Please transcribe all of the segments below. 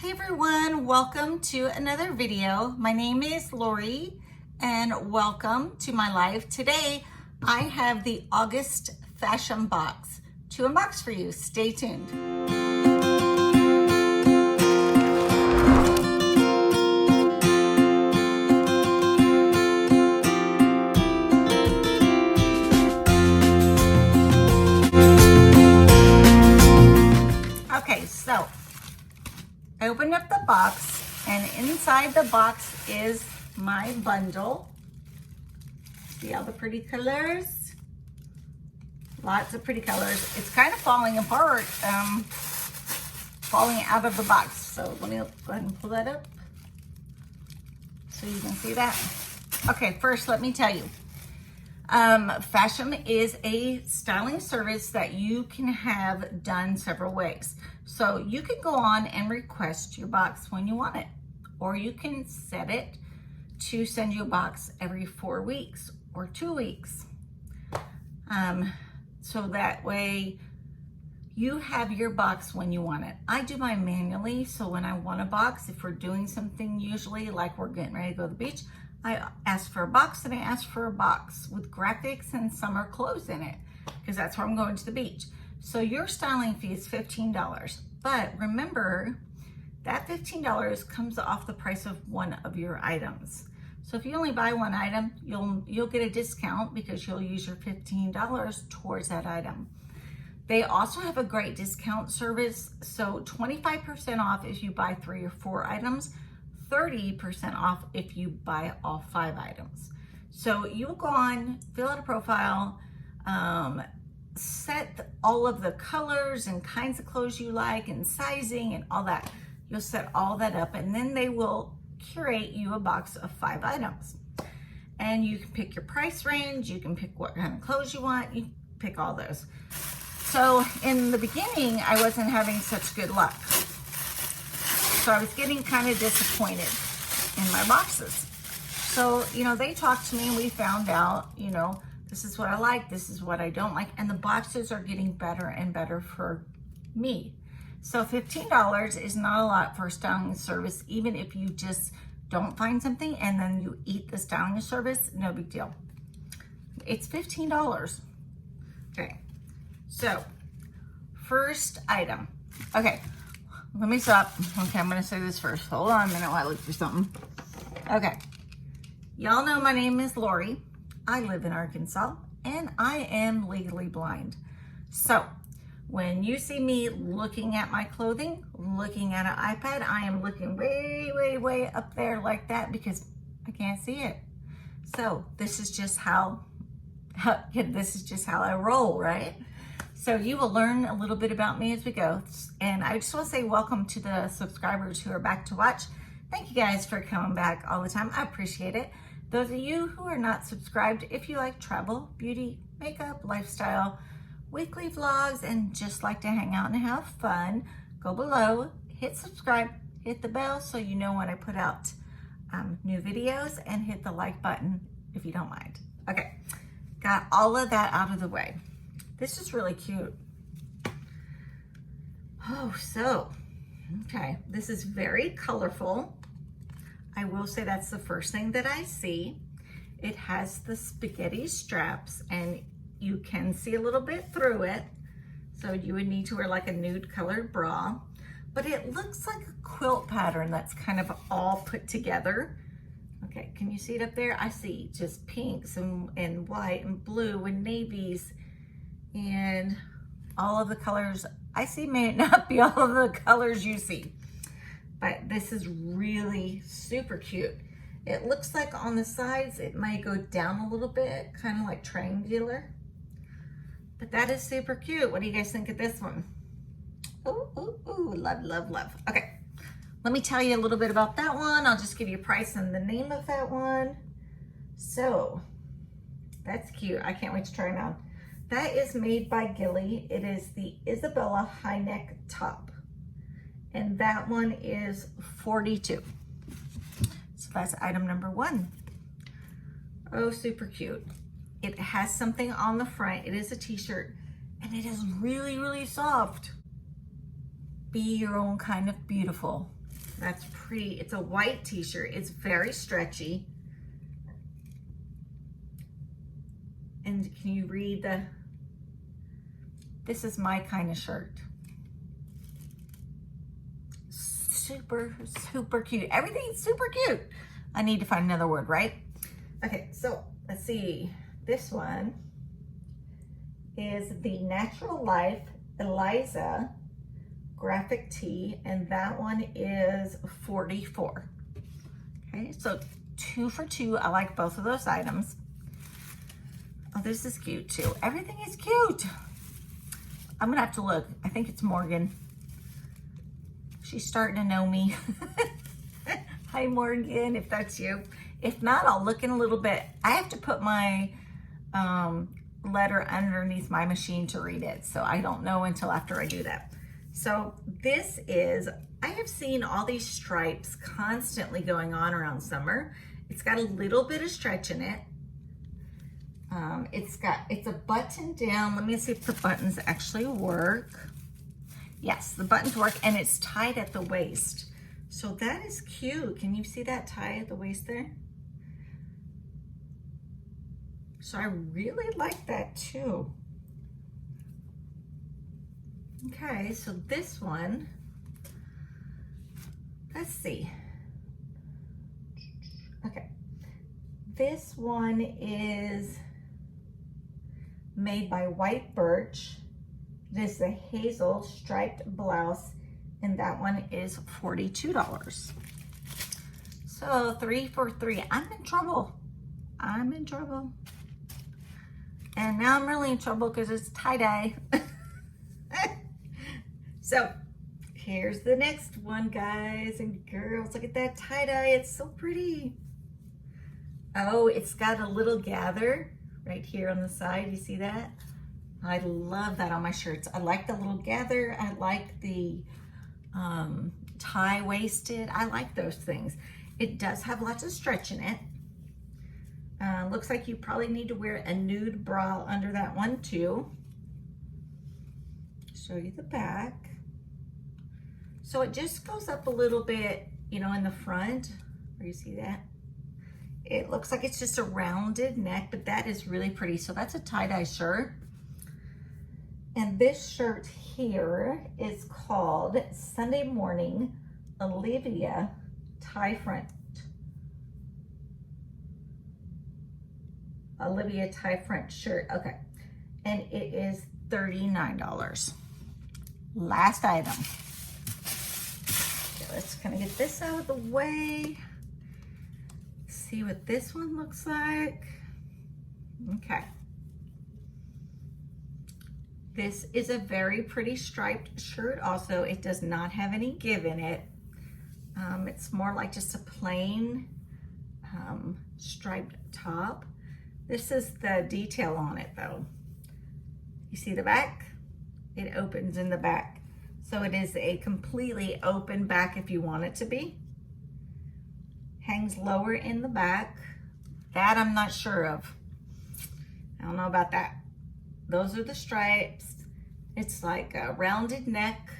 Hey everyone, welcome to another video. My name is Lori and welcome to my live. Today I have the August Fashom box to unbox for you. Stay tuned. Okay, so I opened up the box and inside the box is my bundle. See all the pretty colors? Lots of pretty colors. It's kind of falling apart, falling out of the box. So let me go ahead and pull that up so you can see that. Okay, first let me tell you, Fashom is a styling service that you can have done several ways. So you can go on and request your box when you want it, or you can set it to send you a box every 4 weeks or 2 weeks. So that way you have your box when you want it. I do mine manually, so when I want a box, if we're doing something usually like we're getting ready to go to the beach, I ask for a box and I ask for a box with graphics and summer clothes in it because that's where I'm going to the beach. So your styling fee is $15, but remember that $15 comes off the price of one of your items. So if you only buy one item, you'll get a discount because you'll use your $15 towards that item. They also have a great discount service, so 25% off if you buy 3 or 4 items, 30% off if you buy all 5 items. So you'll go on, fill out a profile, set all of the colors and kinds of clothes you like and sizing and all that. You'll set all that up and then they will curate you a box of 5 items. And you can pick your price range, you can pick what kind of clothes you want, you pick all those. So in the beginning, I wasn't having such good luck. So I was getting kind of disappointed in my boxes. So, they talked to me and we found out, this is what I like, this is what I don't like. And the boxes are getting better and better for me. So $15 is not a lot for a styling service, even if you just don't find something and then you eat the styling service, no big deal. It's $15. Okay, so first item. Okay, let me stop. Okay, I'm gonna say this first. Hold on a minute while I look for something. Okay, y'all know my name is Lori. I live in Arkansas and I am legally blind. So when you see me looking at my clothing, looking at an iPad, I am looking way, way, way up there like that because I can't see it. So this is just how I roll, right? So you will learn a little bit about me as we go. And I just want to say welcome to the subscribers who are back to watch. Thank you guys for coming back all the time. I appreciate it. Those of you who are not subscribed, if you like travel, beauty, makeup, lifestyle, weekly vlogs, and just like to hang out and have fun, go below, hit subscribe, hit the bell so you know when I put out new videos, and hit the like button if you don't mind. Okay, got all of that out of the way. This is really cute. Okay, this is very colorful. I will say that's the first thing that I see. It has the spaghetti straps and you can see a little bit through it. So you would need to wear like a nude colored bra, but it looks like a quilt pattern that's kind of all put together. Okay, can you see it up there? I see just pinks and white and blue and navies and all of the colors I see may not be all of the colors you see, but this is really super cute. It looks like on the sides, it might go down a little bit, kind of like triangular, but that is super cute. What do you guys think of this one? Ooh, ooh, ooh, love, love, love. Okay, let me tell you a little bit about that one. I'll just give you a price and the name of that one. So that's cute. I can't wait to try them out. That is made by Gilly. It is the Isabella high neck top. And that one is $42. So that's item number 1. Oh, super cute. It has something on the front. It is a t-shirt and it is really, really soft. be your own kind of beautiful. That's pretty. It's a white t-shirt. It's very stretchy. And can you read the, this is my kind of shirt. Super, super cute. Everything's super cute. I need to find another word, right? Okay, so let's see. This one is the Natural Life Eliza graphic tee, and that one is $44. Okay, so 2 for $2. I like both of those items. Oh, this is cute too. Everything is cute. I'm gonna have to look. I think it's Morgan. She's starting to know me. Hi, Morgan, if that's you. If not, I'll look in a little bit. I have to put my letter underneath my machine to read it, so I don't know until after I do that. So this is, I have seen all these stripes constantly going on around summer. It's got a little bit of stretch in it. It's a button down. Let me see if the buttons actually work. Yes, the buttons work, and it's tied at the waist. So that is cute. Can you see that tie at the waist there? So I really like that too. Okay, so this one, let's see. Okay, this one is made by White Birch. This is a hazel striped blouse, and that one is $42. So 3 for 3. I'm in trouble. I'm in trouble. And now I'm really in trouble because it's tie-dye. So here's the next one, guys and girls. Look at that tie-dye. It's so pretty. Oh, it's got a little gather right here on the side. You see that? I love that on my shirts. I like the little gather. I like the tie waisted. I like those things. It does have lots of stretch in it. Looks like you probably need to wear a nude bra under that one too. Show you the back. So it just goes up a little bit, you know, in the front, where you see that. It looks like it's just a rounded neck, but that is really pretty. So that's a tie-dye shirt. And this shirt here is called Sunday Morning Olivia Tie Front. Olivia tie front shirt. Okay. And it is $39. Last item. Okay, let's kind of get this out of the way. See what this one looks like. Okay. This is a very pretty striped shirt also. It does not have any give in it. It's more like just a plain striped top. This is the detail on it though. You see the back? It opens in the back. So it is a completely open back if you want it to be. Hangs lower in the back. That I'm not sure of. I don't know about that. Those are the stripes. It's like a rounded neck.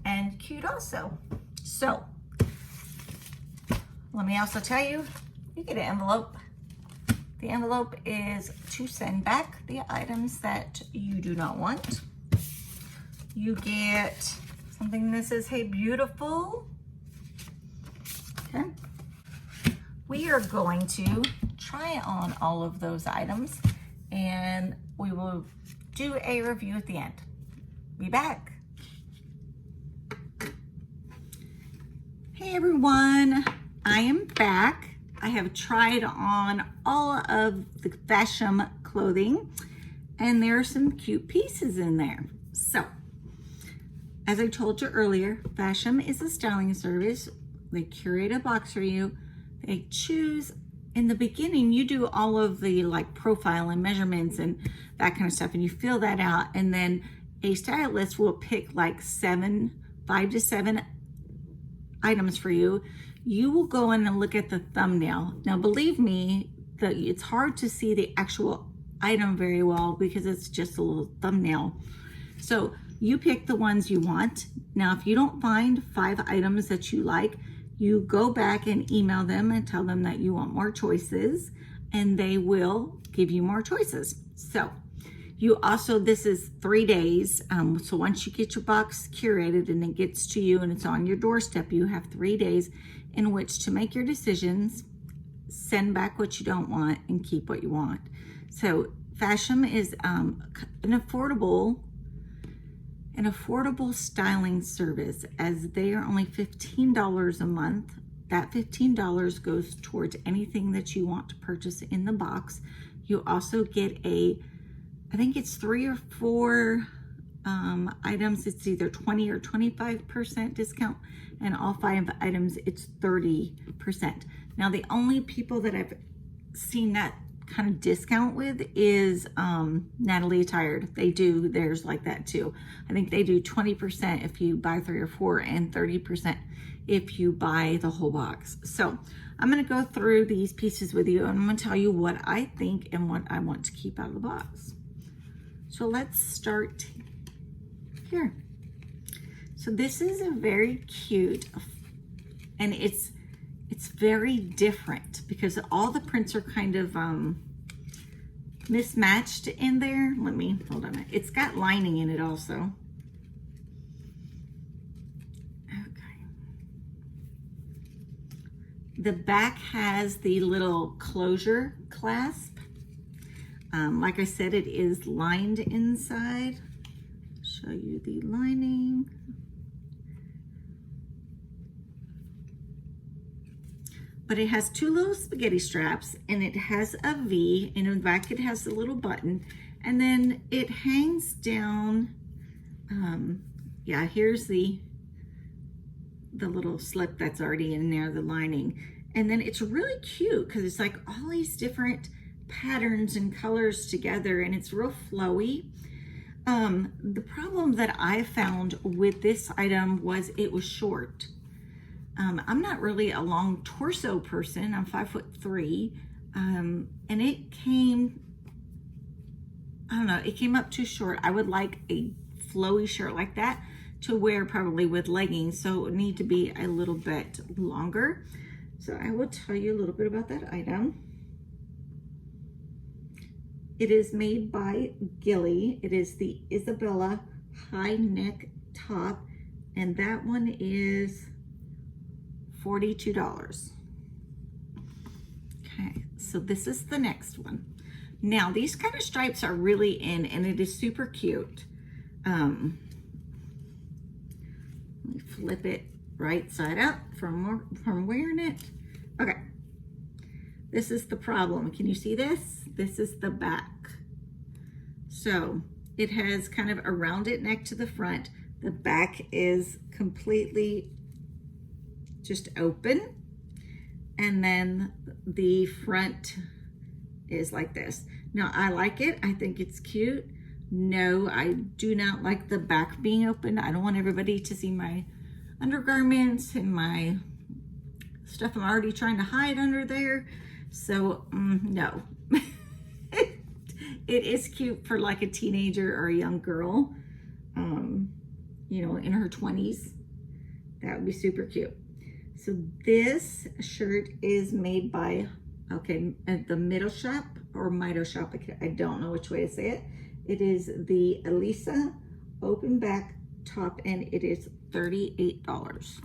And cute also. So, let me also tell you, you get an envelope. The envelope is to send back the items that you do not want. You get something that says, hey, beautiful. Okay. We are going to try on all of those items and we will do a review at the end. Be back. Hey everyone, I am back. I have tried on all of the Fashom clothing and there are some cute pieces in there. So, as I told you earlier, Fashom is a styling service. They curate a box for you. They choose, in the beginning, you do all of the like profile and measurements and that kind of stuff, and you fill that out, and then a stylist will pick like 5 to 7 items for you. You will go in and look at the thumbnail. Now, believe me, it's hard to see the actual item very well because it's just a little thumbnail. So You pick the ones you want. Now, if you don't find 5 items that you like, you go back and email them and tell them that you want more choices, and they will give you more choices. So you also, this is 3 days. So once you get your box curated and it gets to you and it's on your doorstep, you have 3 days in which to make your decisions, send back what you don't want, and keep what you want. So Fashom is an affordable styling service, as they are only $15 a month. That $15 goes towards anything that you want to purchase in the box. You also get I think it's 3 or 4 items. It's either 20 or 25% discount, and all 5 items, it's 30%. Now, the only people that I've seen that kind of discount with is NATALIE ATTIRED. They do theirs like that too. I think they do 20% if you buy 3 or 4 and 30% if you buy the whole box. So I'm going to go through these pieces with you, and I'm going to tell you what I think and what I want to keep out of the box. So let's start here. So this is a very cute, and it's very different because all the prints are kind of mismatched in there. Let me, hold on. It's got lining in it also. Okay. The back has the little closure clasp. Like I said, it is lined inside. Show you the lining. But it has 2 little spaghetti straps, and it has a V, and in the back it has a little button, and then it hangs down. Yeah, here's the little slip that's already in there, the lining. And then it's really cute because it's like all these different patterns and colors together, and it's real flowy. The problem that I found with this item was it was short. I'm not really a long torso person. I'm 5'3", and it came, I don't know, it came up too short. I would like a flowy shirt like that to wear probably with leggings, so it would need to be a little bit longer. So I will tell you a little bit about that item. It is made by Gilly. It is the Isabella high neck top, and that one is $42. Okay, so this is the next one. Now, these kind of stripes are really in, and it is super cute. Let me flip it right side up from wearing it. Okay, this is the problem. Can you see this? This is the back. So it has kind of a rounded neck to the front. The back is completely just open, and then the front is like this. Now, I like it. I think it's cute. No, I do not like the back being open. I don't want everybody to see my undergarments and my stuff I'm already trying to hide under there. So no. It is cute for like a teenager or a young girl, you know, in her 20s. That would be super cute. So this shirt is made by, okay, at the Middle Shop or Mito Shop. I don't know which way to say it. It is the Elisa open back top, and it is $38.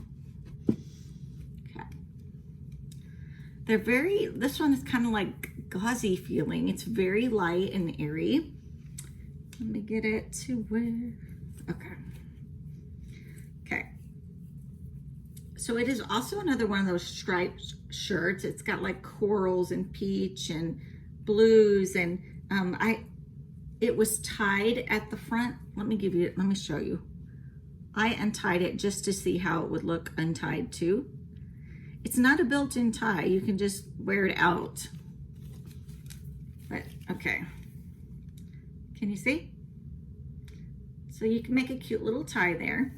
Okay. They're very, this one is kind of like gauzy feeling. It's very light and airy. Let me get it to where, okay. Okay. So it is also another one of those striped shirts. It's got like corals and peach and blues, and it was tied at the front. Let me show you. I untied it just to see how it would look untied too. It's not a built-in tie. You can just wear it out. But okay, can you see? So you can make a cute little tie there.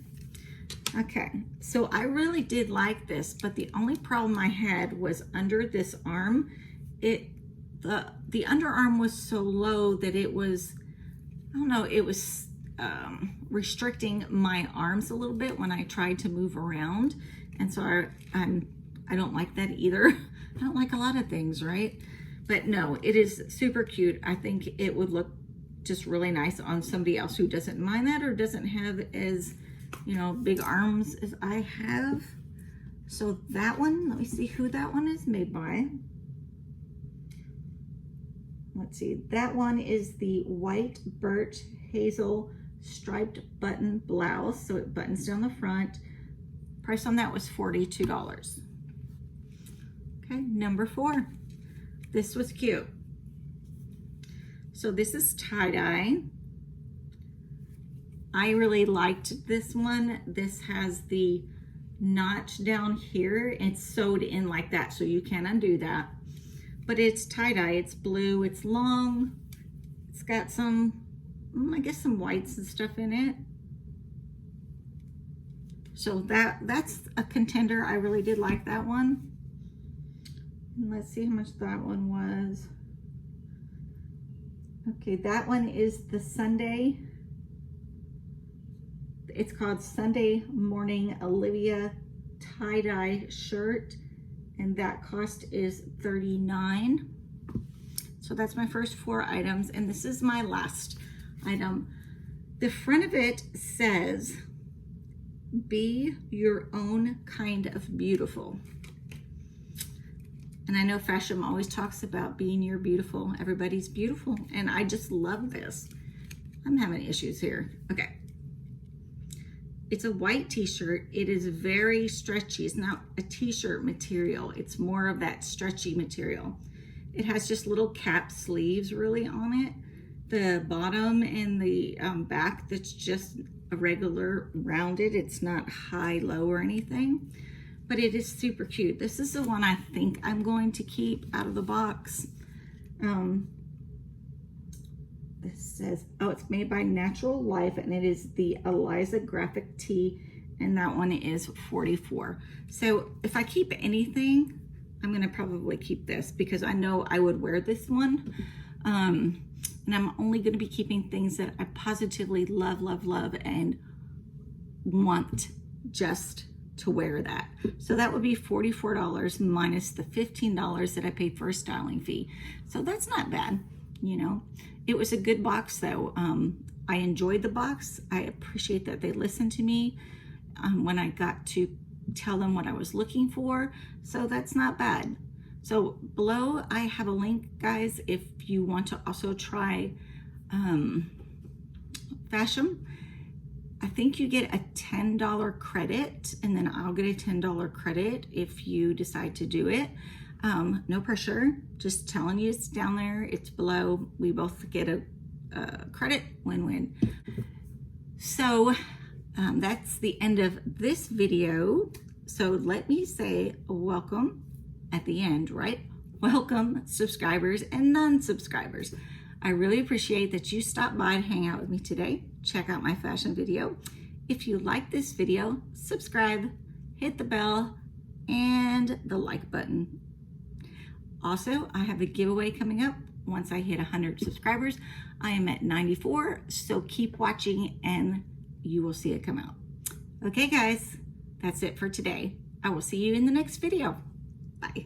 Okay, so I really did like this, but the only problem I had was under this arm. The underarm was so low that it was, I don't know, it was restricting my arms a little bit when I tried to move around. And so I don't like that either. I don't like a lot of things, right? But no, it is super cute. I think it would look just really nice on somebody else who doesn't mind that or doesn't have as, you know, big arms as I have. So that one, let me see who that one is made by. Let's see, that one is the white birch hazel striped button blouse. So it buttons down the front. Price on that was $42. Okay, number 4. This was cute. So this is tie-dye. I really liked this one. This has the notch down here. It's sewed in like that, so you can undo that. But it's tie-dye, it's blue, it's long. It's got some, I guess some whites and stuff in it. So that's a contender. I really did like that one. And let's see how much that one was. Okay, that one is the Sunday. It's called Sunday Morning Olivia tie-dye shirt, and that cost is $39. So that's my first 4 items, and this is my last item. The front of it says, "Be your own kind of beautiful." And I know Fashom always talks about being your beautiful. Everybody's beautiful, and I just love this. I'm having issues here. Okay. It's a white t-shirt. It is very stretchy. It's not a t-shirt material. It's more of that stretchy material. It has just little cap sleeves really on it. The bottom and the back, that's just a regular rounded. It's not high, low or anything, but it is super cute. This is the one I think I'm going to keep out of the box. This says, oh, it's made by Natural Life, and it is the Eliza graphic tee, and that one is $44. So if I keep anything, I'm gonna probably keep this because I know I would wear this one. And I'm only gonna be keeping things that I positively love, love, love, and want just to wear that. So that would be $44 minus the $15 that I paid for a styling fee. So that's not bad, you know. It was a good box though. I enjoyed the box. I appreciate that they listened to me when I got to tell them what I was looking for. So that's not bad. So below I have a link, guys, if you want to also try Fashom. I think you get a $10 credit, and then I'll get a $10 credit if you decide to do it. No pressure, just telling you it's down there, it's below. We both get a credit, win-win. So that's the end of this video. So let me say welcome at the end, right? Welcome subscribers and non-subscribers. I really appreciate that you stopped by to hang out with me today. Check out my fashion video. If you like this video, subscribe, hit the bell, and the like button. Also, I have a giveaway coming up once I hit 100 subscribers. I am at 94, so keep watching and you will see it come out. Okay, guys, that's it for today. I will see you in the next video. Bye.